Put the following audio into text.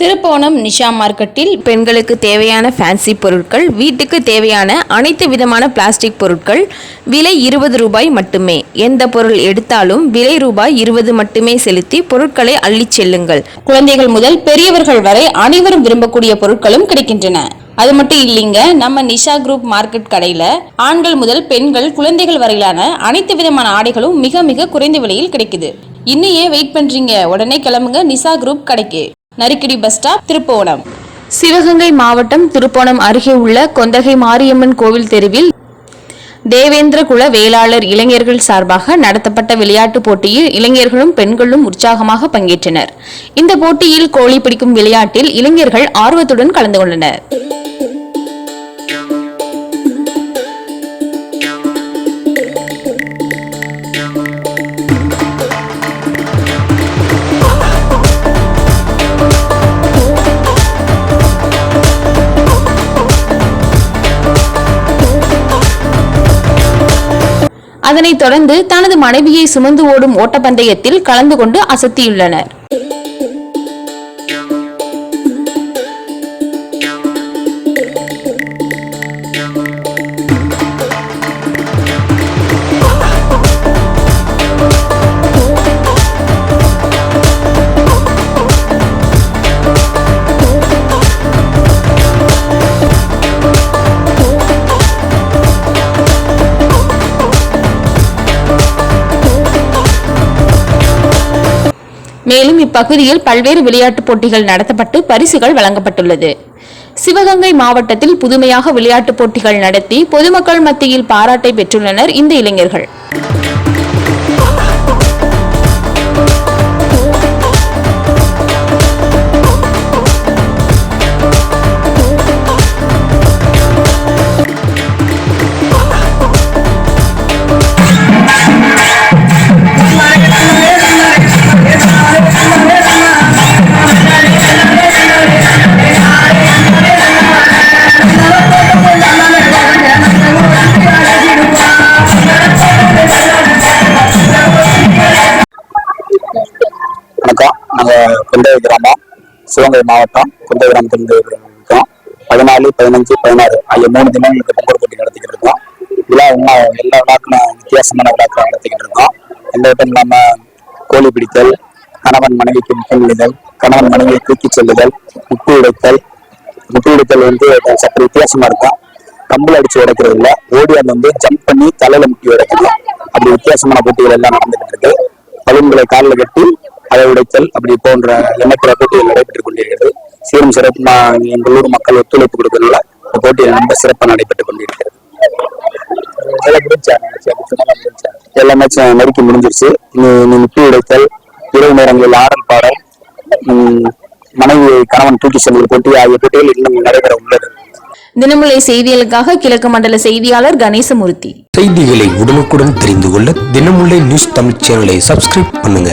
திருப்போணம் நிஷா மார்க்கெட்டில் பெண்களுக்கு தேவையான ஃபேன்சி பொருட்கள், வீட்டுக்கு தேவையான அனைத்து விதமான பிளாஸ்டிக் பொருட்கள் விலை 20 ரூபாய் மட்டுமே. எந்த பொருள் எடுத்தாலும் விலை ரூபாய் 20 மட்டுமே செலுத்தி பொருட்களை அள்ளிச் செல்லுங்கள். குழந்தைகள் முதல் பெரியவர்கள் வரை அனைவரும் விரும்பக்கூடிய பொருட்களும் கிடைக்கின்றன. அது மட்டும் இல்லைங்க, நம்ம நிஷா குரூப் மார்க்கெட் கடையில ஆண்கள் முதல் பெண்கள் குழந்தைகள் வரையிலான அனைத்து விதமான ஆடைகளும் மிக மிக குறைந்த விலையில் கிடைக்குது. இன்னும் ஏன் வெயிட் பண்றீங்க? உடனே கிளம்புங்க நிஷா குரூப் கடைக்கு. Narikudi bus stop, திருப்போணம். சிவகங்கை மாவட்டம் திருப்போணம் அருகே உள்ள கொந்தகை மாரியம்மன் கோவில் தெருவில் தேவேந்திர குல வேளாளர் இளைஞர்கள் சார்பாக நடத்தப்பட்ட விளையாட்டுப் போட்டியில் இளைஞர்களும் பெண்களும் உற்சாகமாக பங்கேற்றனர். இந்த போட்டியில் கோழி பிடிக்கும் விளையாட்டில் இளைஞர்கள் ஆர்வத்துடன் கலந்து கொண்டனர். அதனைத் தொடர்ந்து தனது மனைவியை சுமந்து ஓடும் ஓட்டப்பந்தயத்தில் கலந்து கொண்டு அசத்தியுள்ளனர். மேலும் இப்பகுதியில் பல்வேறு விளையாட்டுப் போட்டிகள் நடத்தப்பட்டு பரிசுகள் வழங்கப்பட்டுள்ளது. சிவகங்கை மாவட்டத்தில் புதுமையாக விளையாட்டுப் போட்டிகள் நடத்தி பொதுமக்கள் மத்தியில் பாராட்டை பெற்றுள்ளனர் இந்த இளைஞர்கள். நாங்கள் கொந்தகை கிராமம், சிவகங்கை மாவட்டம் கொந்தகை கிராமத்திலிருந்து இருக்கோம். 14, 15, 16 ஆகிய 3 தினங்களுக்கு பொங்கல் போட்டி நடத்திக்கிட்டு இருக்கோம். விழா எல்லா விழாக்களும் வித்தியாசமான விழாக்கள் நடத்திக்கிட்டு இருக்கோம். எந்த விதம் இல்லாமல் கோழி பிடித்தல், கணவன் மனைவிக்கு முத்தமிடுதல், கணவன் மனைவியை தூக்கிச் செல்லுதல், முட்டு உடைத்தல் சற்று வித்தியாசமா இருக்கும். கம்பல் அடிச்சு உடைக்கிறது இல்லை, ஓடி அந்த ஜம்ப் பண்ணி தலையில முட்டி உடைக்கணும். அப்படி வித்தியாசமான போட்டிகள் எல்லாம் நடந்துகிட்டு இருக்கு. பலூன்களை காலில் கட்டி அதை உடைத்தல் அப்படி போன்ற எண்ணற்ற போட்டிகள் நடைபெற்றுக் கொண்டிருக்கிறது. சீரும் சிறப்புமா எங்கள் ஊர் மக்கள் ஒத்துழைப்பு கொடுக்கறதுல இந்த போட்டிகள் ரொம்ப சிறப்பாக நடைபெற்றுக் கொண்டிருக்கிறது. எல்லா மேட்சும் நறுக்கி முடிஞ்சிருச்சு. நீ முட்டி உடைத்தல், இரவு நேரங்களில் ஆடல் பாடல், மனைவியை கணவன் தூக்கி செல்வது போட்டி ஆகிய போட்டிகள் இன்னும் நடைபெற உள்ளது. தினமலை செய்திகளுக்காக கிழக்கு மண்டல செய்தியாளர் கணேசமூர்த்தி. செய்திகளை உடனுக்குடன் தெரிந்து கொள்ள தினமுல்லை நியூஸ் தமிழ் சேனலை சப்ஸ்கிரைப் பண்ணுங்க.